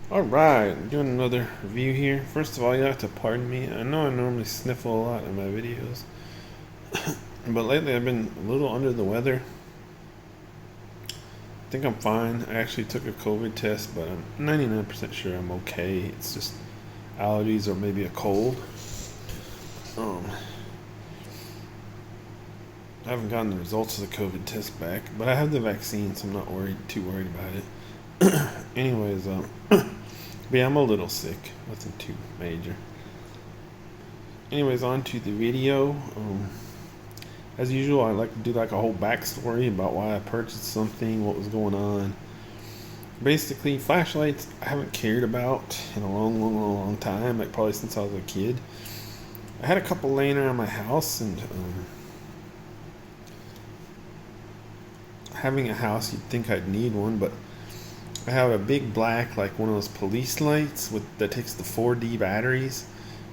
Alright, I'm doing another review here. First of all, you have to pardon me. I know I normally sniffle a lot in my videos, but lately I've been a little under the weather. I think I'm fine. I actually took a COVID test, but I'm 99% sure I'm okay. It's just allergies or maybe a cold. Um, I haven't gotten the results of the COVID test back, but I have the vaccine, so I'm not too worried about it. Anyways, but yeah, I'm a little sick. Nothing too major. Anyways, on to the video. As usual, I like to do like a whole backstory about why I purchased something, what was going on. Basically, flashlights I haven't cared about in a long time, like probably since I was a kid. I had a couple laying around my house, and having a house, you'd think I'd need one, but I have a big black, like one of those police lights that takes the 4D batteries.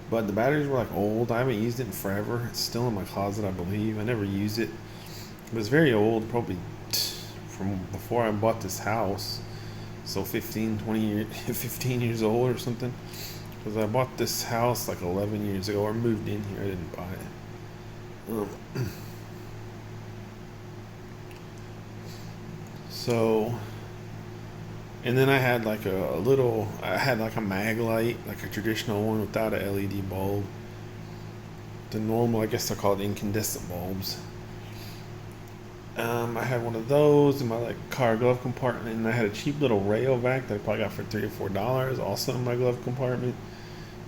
But the batteries were like old. I haven't used it in forever. It's still in my closet, I believe. I never use it. It was very old, probably from before I bought this house. So 15, 20 years, 15 years old or something. Because I bought this house like 11 years ago, or moved in here. I didn't buy it. So, and then I had like I had like a mag light, like a traditional one without a LED bulb. The normal, I guess they're called incandescent bulbs. I had one of those in my like car glove compartment, and I had a cheap little rail vac that I probably got for $3 or $4, also in my glove compartment.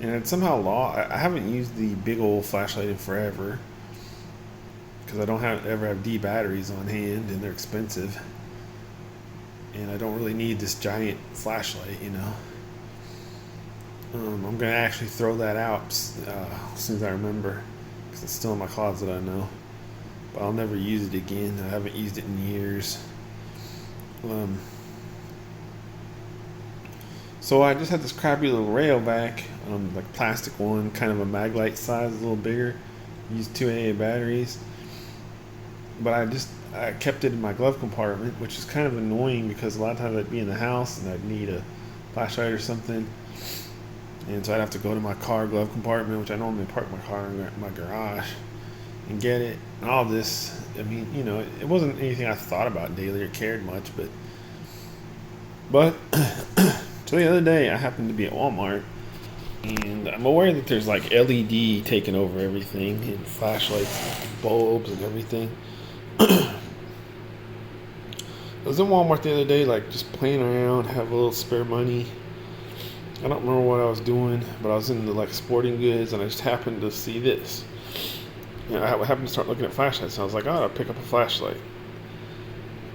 And it somehow I haven't used the big old flashlight in forever because I don't ever have D batteries on hand, and they're expensive. And I don't really need this giant flashlight. I'm gonna actually throw that out as soon as I remember, because it's still in my closet, I know. But I'll never use it again. I haven't used it in years. Um, so I just had this crappy little rail vac, like plastic one, kind of a Maglite size, a little bigger. Used 2AA batteries, but I kept it in my glove compartment, which is kind of annoying because a lot of times I'd be in the house and I'd need a flashlight or something, and so I'd have to go to my car glove compartment, which I normally park my car in my garage, and get it. And all this, I mean, it wasn't anything I thought about daily or cared much, but so the other day I happened to be at Walmart, and I'm aware that there's like LED taking over everything, and flashlights, bulbs, and everything. I was in Walmart the other day, like just playing around, have a little spare money. I don't remember what I was doing, but I was in the like sporting goods, and I just happened to see this. I happened to start looking at flashlights, and I was like, oh, I'll pick up a flashlight.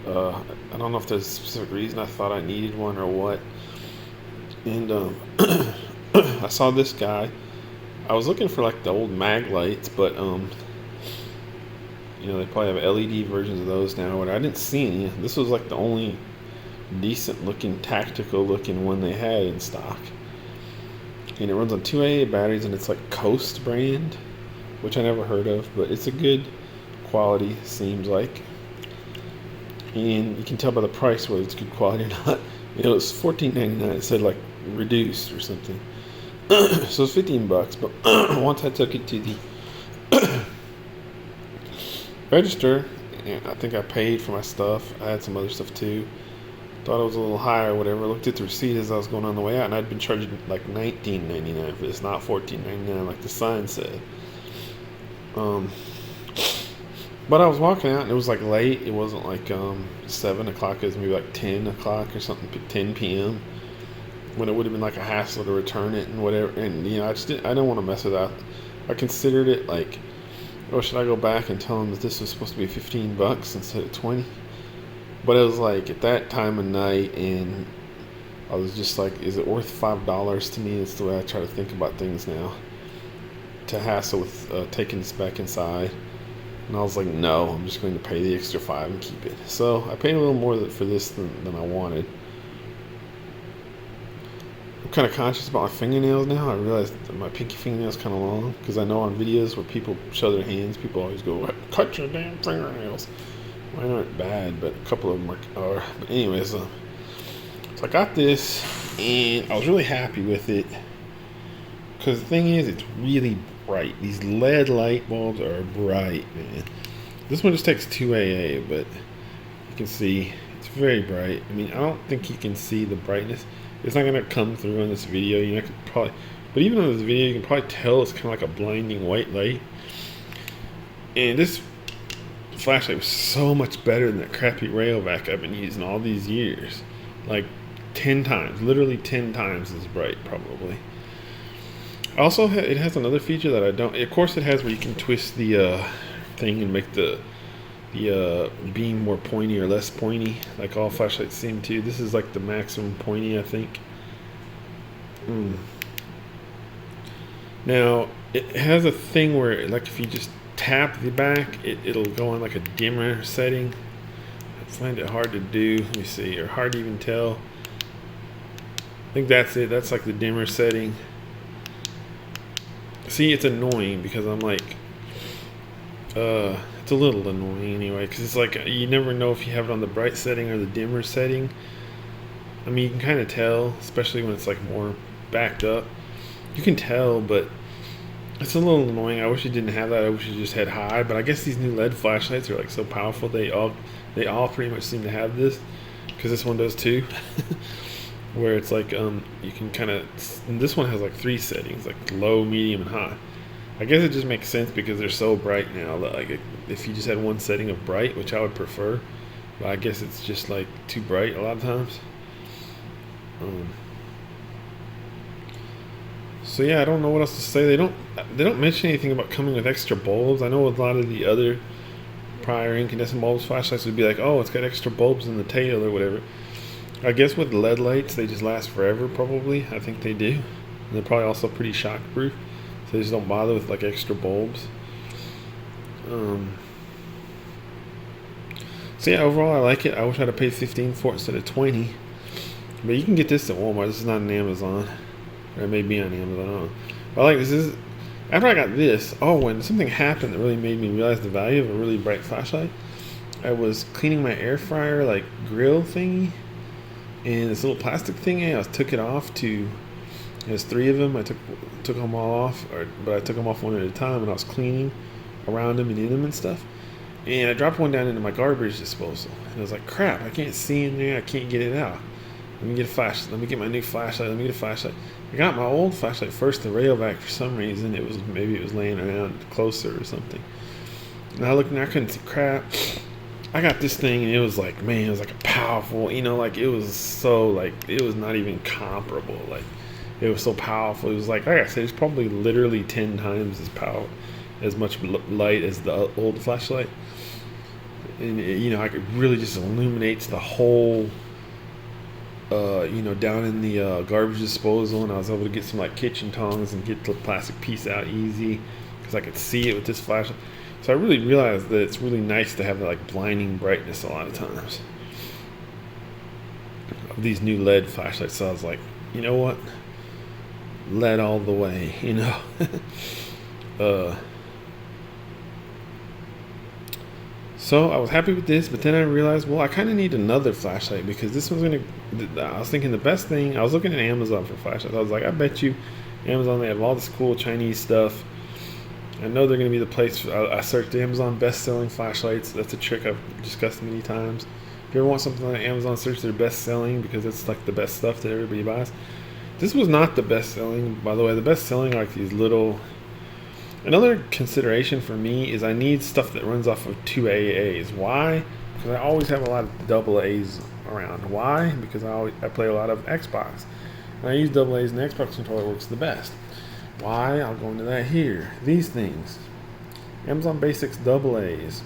I don't know if there's a specific reason I thought I needed one or what. And I saw this guy. I was looking for like the old mag lights, but they probably have LED versions of those now, but I didn't see any. This was like the only decent looking, tactical looking one they had in stock. And it runs on 2AA batteries, and it's like Coast brand, which I never heard of, but it's a good quality, seems like. And you can tell by the price whether it's good quality or not. It was $14.99. It said like reduced or something. So it's $15, but once I took it to the register, and I think I paid for my stuff. I had some other stuff too. Thought it was a little higher or whatever. Looked at the receipt as I was going on the way out, and I'd been charged like $19.99 for this, not $14.99 like the sign said. But I was walking out, and it was like late. It wasn't like 7 o'clock. It was maybe like 10 o'clock or something, 10 p.m. when it would have been like a hassle to return it and whatever. And I didn't want to mess with that. I considered it like, or should I go back and tell them that this was supposed to be $15 instead of 20? But it was like at that time of night, and I was just like, is it worth $5 to me? It's the way I try to think about things now. To hassle with taking this back inside. And I was like, no, I'm just going to pay the extra $5 and keep it. So I paid a little more for this than I wanted. I'm kind of conscious about my fingernails now. I realize that my pinky fingernail's kind of long, because I know on videos where people show their hands, people always go, cut your damn fingernails. Mine aren't bad, but a couple of them are. But anyways, so I got this, and I was really happy with it because the thing is, it's really bright. These LED light bulbs are bright, man. This one just takes 2 AA, but you can see it's very bright. I mean, I don't think you can see the brightness. It's not gonna come through on this video. You know, I could probably, but even on this video, you can probably tell it's kind of like a blinding white light. And this flashlight was so much better than that crappy Rayovac I've been using all these years. Like 10 times, literally 10 times as bright, probably. Also, it has another feature that I don't. Of course, it has where you can twist the thing and make the beam more pointy or less pointy, like all flashlights seem to. This is like the maximum pointy, I think. Now, it has a thing where, like, if you just tap the back, it'll go on like a dimmer setting. I find it hard to do. Let me see, or hard to even tell. I think that's it. That's like the dimmer setting. See, it's annoying because I'm like, it's a little annoying anyway, because it's like you never know if you have it on the bright setting or the dimmer setting. I mean, you can kind of tell, especially when it's like more backed up. You can tell, but it's a little annoying. I wish it didn't have that. I wish it just had high. But I guess these new LED flashlights are like so powerful. They all pretty much seem to have this, because this one does too. Where it's like you can kind of. This one has like 3 settings, like low, medium, and high. I guess it just makes sense because they're so bright now. That like if you just had one setting of bright, which I would prefer, but I guess it's just like too bright a lot of times. So yeah, I don't know what else to say. They don't mention anything about coming with extra bulbs. I know a lot of the other prior incandescent bulbs flashlights would be like, oh, it's got extra bulbs in the tail or whatever. I guess with LED lights, they just last forever, probably. I think they do. And they're probably also pretty shockproof, so they just don't bother with like extra bulbs. So yeah, overall I like it. I wish I'd have paid $15 for it instead of $20. But you can get this at Walmart. This is not on Amazon. Or it may be on Amazon, I don't know. But I like this. After I got this, when something happened that really made me realize the value of a really bright flashlight. I was cleaning my air fryer like grill thingy, and this little plastic thingy, I took it off to. There's 3 of them. I took them all off, but I took them off one at a time, and I was cleaning around them and in them and stuff. And I dropped one down into my garbage disposal, and I was like, "Crap! I can't see in there. I can't get it out. Let me get a flashlight. Let me get my new flashlight. Let me get a flashlight." I got my old flashlight first, the Rayovac. For some reason, maybe it was laying around closer or something. And I looked and I couldn't see crap. I got this thing, and it was like, man, it was like a powerful, like it was so like it was not even comparable. Like it was so powerful. It was like I said, it's probably literally 10 times as much light as the old flashlight. And it really just illuminates the whole. Down in the garbage disposal, and I was able to get some like kitchen tongs and get the plastic piece out easy because I could see it with this flashlight. So I really realized that it's really nice to have that like blinding brightness a lot of times of these new LED flashlights. So I was like, you know what, LED all the way, So I was happy with this, but then I realized, well, I kind of need another flashlight because this one's I was thinking the best thing, I was looking at Amazon for flashlights. I was like, I bet you Amazon, they have all this cool Chinese stuff. I know they're going to be the place. I searched Amazon best-selling flashlights. That's a trick I've discussed many times. If you ever want something on Amazon, search their best-selling because it's like the best stuff that everybody buys. This was not the best-selling, by the way. The best-selling are like these little... Another consideration for me is I need stuff that runs off of 2 AAs. Why? Because I always have a lot of double A's around. Why? Because I play a lot of Xbox. And I use double A's, and the Xbox controller works the best. Why? I'll go into that here. These things. Amazon Basics double A's.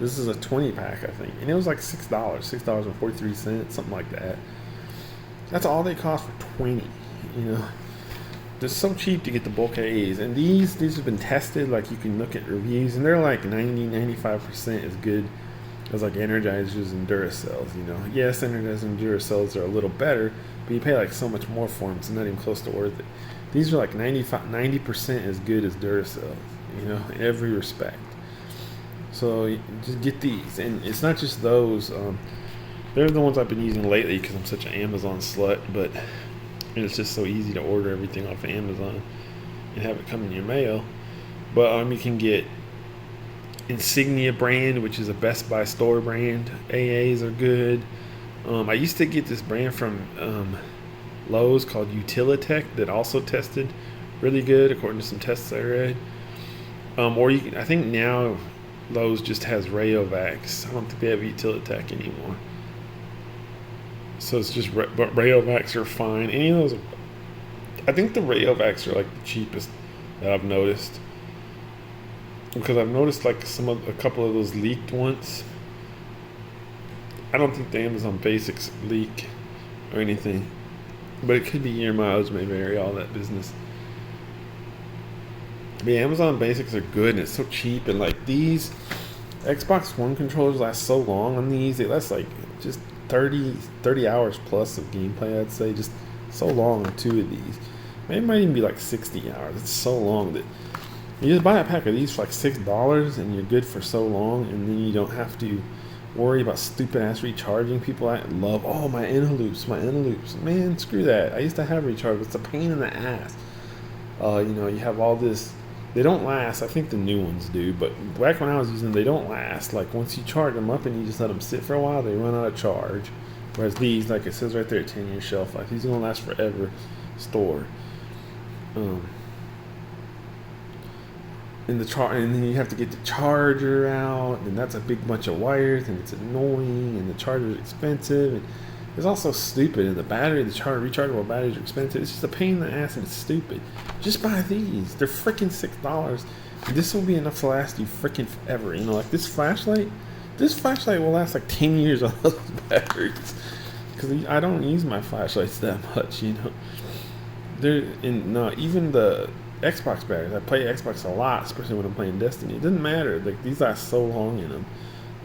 This is a 20-pack, I think. And it was like $6. $6.43, something like that. That's all they cost for 20, They're so cheap to get the bulk A's, and these have been tested. Like you can look at reviews, and they're like 90-95% as good as like Energizers and Duracells. Yes, Energizers and Duracells are a little better, but you pay like so much more for them. It's not even close to worth it. These are like 90% as good as Duracells, in every respect. So just get these, and it's not just those. They're the ones I've been using lately because I'm such an Amazon slut, but it's just so easy to order everything off of Amazon and have it come in your mail. But you can get Insignia brand, which is a Best Buy store brand. AAs are good. I used to get this brand from Lowe's called Utilitech that also tested really good according to some tests I read. Or you can, I think now Lowe's just has Rayovacs. I don't think they have Utilitech anymore. So it's just, but Rayovacs are fine. Any of those, I think the Rayovacs are like the cheapest that I've noticed. Because I've noticed like a couple of those leaked ones. I don't think the Amazon Basics leak or anything, but it could be year mileage may vary, all that business. The Amazon Basics are good and it's so cheap, and like these Xbox One controllers last so long on these. They last like just 30 hours plus of gameplay, I'd say. Just so long on two of these. Maybe it might even be like 60 hours. It's so long that you just buy a pack of these for like $6 and you're good for so long, and then you don't have to worry about stupid ass recharging. People I love, oh, my interloops. Man, screw that. I used to have recharge. It's a pain in the ass. You have all this. They don't last. I think the new ones do, but back when I was using them, they don't last. Like once you charge them up and you just let them sit for a while, they run out of charge. Whereas these, like it says right there, 10-year shelf life. These are gonna last forever. Store. And then you have to get the charger out, and that's a big bunch of wires, and it's annoying, and the charger is expensive, and it's also stupid. And the rechargeable batteries are expensive. It's just a pain in the ass, and it's stupid. Just buy these. They're freaking $6. This will be enough to last you freaking forever. Like this flashlight will last like 10 years on those batteries. Because I don't use my flashlights that much. Even the Xbox batteries. I play Xbox a lot, especially when I'm playing Destiny. It doesn't matter. Like these last so long in them.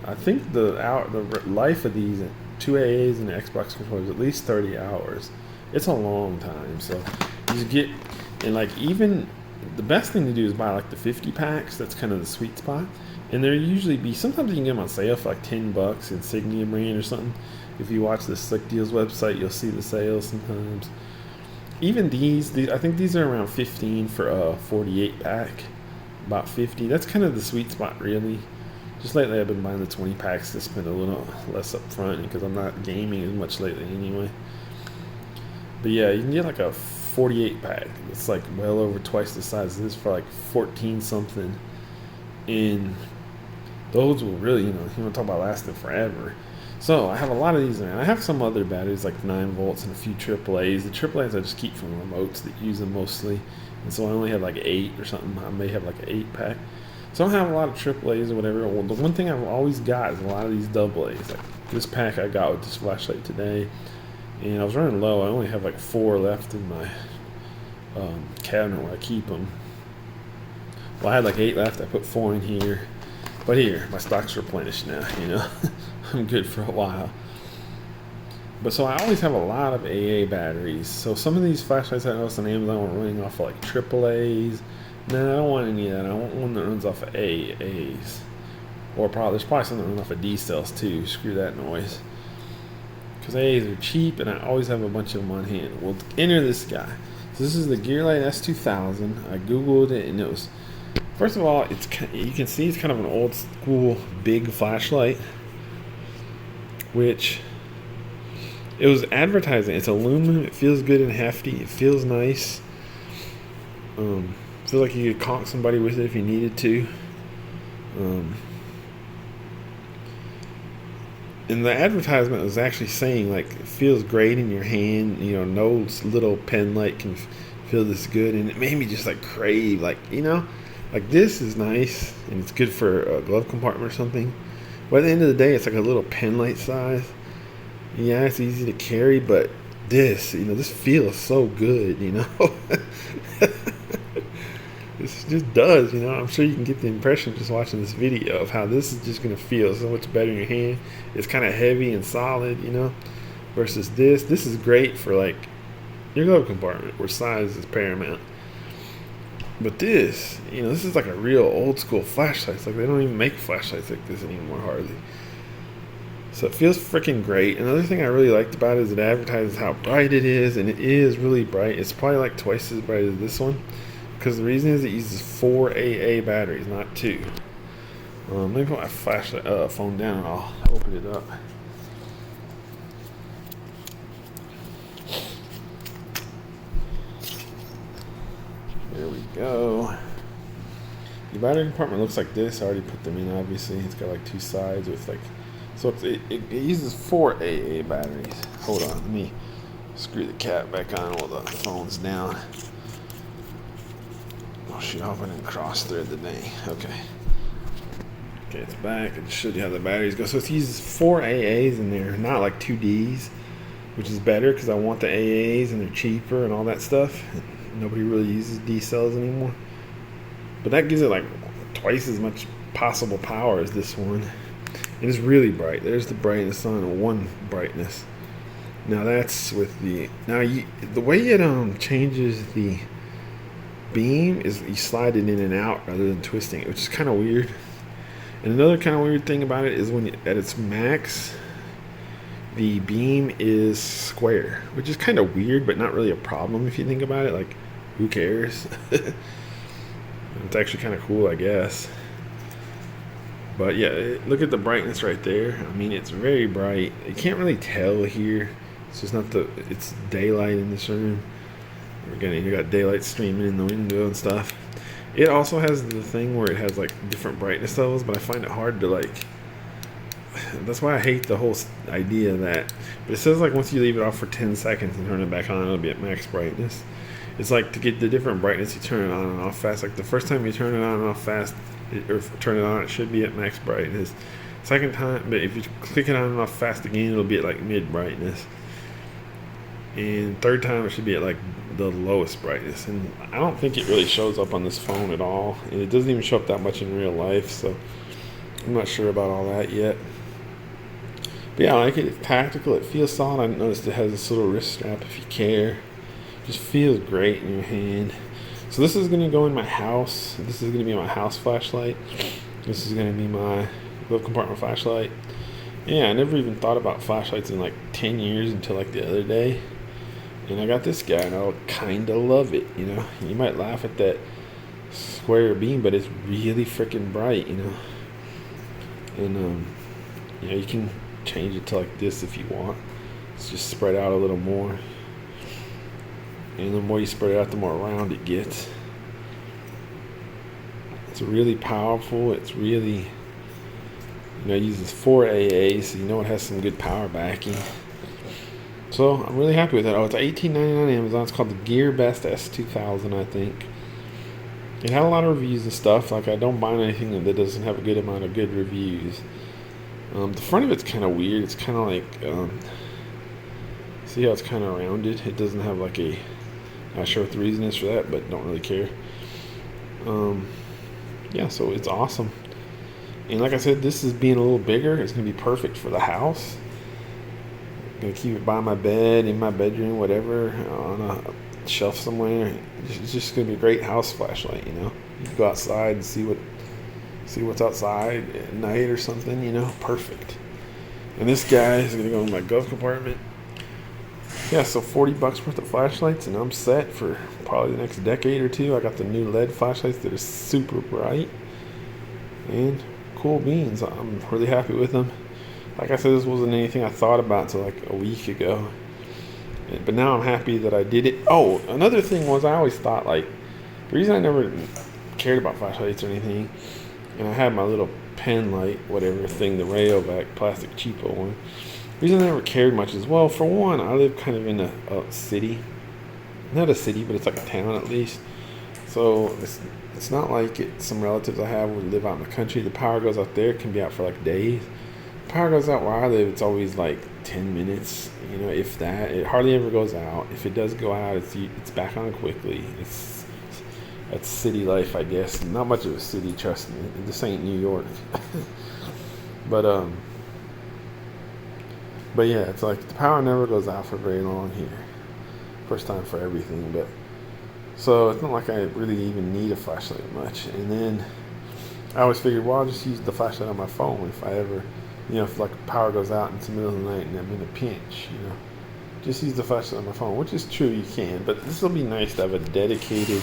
I think the life of these 2 AAs and the Xbox controllers is at least 30 hours. It's a long time. So you just get, and like even the best thing to do is buy like the 50 packs. That's kind of the sweet spot. And there usually sometimes you can get them on sale for like $10, Insignia brand or something. If you watch the Slick Deals website, you'll see the sales sometimes. Even these, I think these are around 15 for a 48 pack, about 50. That's kind of the sweet spot, really. Just lately, I've been buying the 20 packs to spend a little less up front because I'm not gaming as much lately anyway. But yeah, you can get like a 48 pack. It's like well over twice the size of this for like 14 something. And those will really, you want to talk about lasting forever. So I have a lot of these around. I have some other batteries like 9 volts and a few AAAs. The AAAs I just keep from remotes that use them mostly. And so I only have like 8 or something. I may have like an 8 pack. So I don't have a lot of AAAs or whatever. Well, the one thing I've always got is a lot of these AAs. Like this pack I got with this flashlight today. And I was running low. I only have like 4 left in my cabinet where I keep them. Well, I had like 8 left. I put 4 in here. But here, my stock's replenished now, I'm good for a while. But so I always have a lot of AA batteries. So some of these flashlights I noticed on Amazon were running off of like AAAs. No, I don't want any of that. I want one that runs off of AAs. Or there's probably some that run off of D cells too. Screw that noise. Because AAs are cheap and I always have a bunch of them on hand. We'll enter this guy. So this is the Gearlight S2000. I Googled it and it was... First of all, you can see it's kind of an old school big flashlight, which it was advertising. It's aluminum. It feels good and hefty. It feels nice. Feels like you could conk somebody with it if you needed to. And the advertisement was actually saying like it feels great in your hand. No little pen light can feel this good, and it made me just like crave like this is nice and it's good for a glove compartment or something. But at the end of the day, it's like a little pen light size. Yeah, it's easy to carry, but this feels so good, This just does, I'm sure you can get the impression just watching this video of how this is just going to feel so much better in your hand. It's kind of heavy and solid, versus this. This is great for like your glove compartment where size is paramount. But this, this is like a real old school flashlight. It's like they don't even make flashlights like this anymore, hardly. So it feels freaking great. Another thing I really liked about it is it advertises how bright it is, and it is really bright. It's probably like twice as bright as this one, because the reason is it uses 4 AA batteries, not 2. Let me put my flashlight phone down and I'll open it up. There we go. The battery compartment looks like this. I already put them in, obviously. It's got like 2 sides with like, so it uses 4 AA batteries. Hold on, let me screw the cap back on while the phone's down. Oh shit, I hope I didn't cross thread the thing. Okay. Okay, it's back. I just showed you how the batteries go. So it uses 4 AAs in there, not like 2 Ds, which is better because I want the AAs and they're cheaper and all that stuff. Nobody really uses D cells anymore. But that gives it like twice as much possible power as this one. It is really bright. There's the brightness on one brightness. Now that's with the the way it changes the beam is you slide it in and out rather than twisting it, which is kind of weird. And another kind of weird thing about it is when at its max, the beam is square, which is kind of weird, but not really a problem if you think about it. Like, who cares? It's actually kind of cool, I guess. But yeah, look at the brightness right there. I mean, it's very bright. You can't really tell here. It's just not it's daylight in this room. Again, you got daylight streaming in the window and stuff. It also has the thing where it has like different brightness levels, but I find it hard to like. That's why I hate the whole idea of that. But it says like once you leave it off for 10 seconds and turn it back on, it'll be at max brightness. It's like to get the different brightness, you turn it on and off fast. Like the first time you turn it on and off fast, or turn it on, it should be at max brightness. Second time, but if you click it on and off fast again, it'll be at like mid brightness. And third time, it should be at like the lowest brightness. And I don't think it really shows up on this phone at all. And it doesn't even show up that much in real life. So I'm not sure about all that yet. But yeah, I like it. It's tactical. It feels solid. I noticed it has this little wrist strap if you care. It just feels great in your hand. So this is going to go in my house. This is going to be my house flashlight. This is going to be my glove compartment flashlight. Yeah, I never even thought about flashlights in like 10 years until like the other day. And I got this guy and I kind of love it, you know. You might laugh at that square beam, but it's really freaking bright, you know. And, you know, you can change it to like this if you want. It's just spread out a little more. And the more you spread it out, the more round it gets. It's really powerful. It's really, you know, it uses 4 AAs, so you know it has some good power backing. So I'm really happy with it. Oh, it's $18.99 on Amazon. It's called the Gearlight S2000, I think. It had a lot of reviews and stuff. Like, I don't buy anything that doesn't have a good amount of good reviews. The front of it's kind of weird. It's kind of like, see how it's kind of rounded? It doesn't have like a, not sure what the reason is for that, but don't really care. Yeah, so it's awesome. And like I said, this is being a little bigger. It's going to be perfect for the house. I'm going to keep it by my bed, in my bedroom, whatever, on a shelf somewhere. It's just going to be a great house flashlight, you know. You can go outside and see what's outside at night or something, you know. Perfect. And this guy is going to go in my glove compartment. Yeah, so $40 worth of flashlights, and I'm set for probably the next decade or two. I got the new LED flashlights that are super bright and cool beans. I'm really happy with them. Like I said, this wasn't anything I thought about until like a week ago. But now I'm happy that I did it. Oh, another thing was I always thought, like, the reason I never cared about flashlights or anything, and I had my little pen light, whatever thing, the Rayovac plastic cheapo one. The reason I never cared much is, well, for one, I live kind of in a city. Not a city, but it's like a town at least. So it's not like some relatives I have would live out in the country. The power goes out there, it can be out for like days. The power goes out where I live, it's always like 10 minutes, you know, if that. It hardly ever goes out. If it does go out, it's back on quickly. That's city life, I guess. Not much of a city, trust me. This ain't New York. But yeah, it's like the power never goes out for very long here. First time for everything, but so it's not like I really even need a flashlight much. And then I always figured, well, I'll just use the flashlight on my phone if I ever You know, if like power goes out in the middle of the night and I'm in a pinch, you know, just use the flashlight on my phone, which is true, you can. But this will be nice to have a dedicated,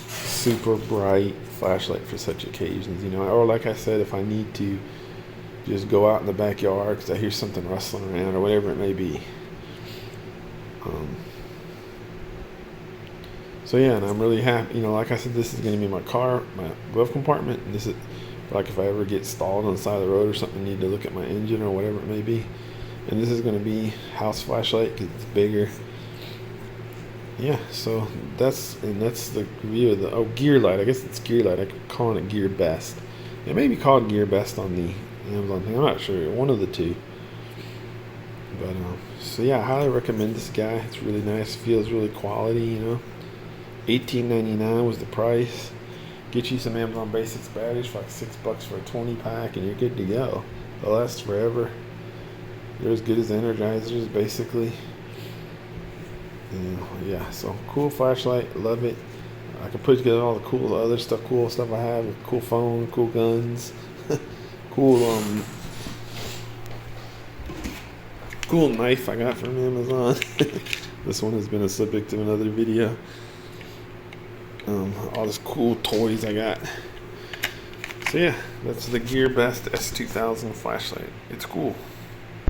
super bright flashlight for such occasions, you know. Or like I said, if I need to just go out in the backyard because I hear something rustling around or whatever it may be. So yeah, and I'm really happy. You know, like I said, this is going to be my glove compartment. And this is like if I ever get stalled on the side of the road or something, need to look at my engine or whatever it may be. And this is going to be house flashlight because it's bigger. Yeah, so that's the review of the Gearlight. I guess it's Gearlight. I'm calling it Gear Best. It may be called Gear Best on the Amazon thing. I'm not sure. One of the two. But so yeah, I highly recommend this guy. It's really nice. Feels really quality. You know, $18.99 was the price. Get you some Amazon Basics batteries for like $6 for a 20 pack, and you're good to go. They'll last forever. They're as good as Energizers, basically. And, yeah, so cool flashlight, love it. I can put together all the cool stuff I have. Cool phone, cool guns, cool cool knife I got from Amazon. This one has been a subject of another video. All this cool toys I got. So yeah, that's the Gear Best S2000 flashlight. It's cool.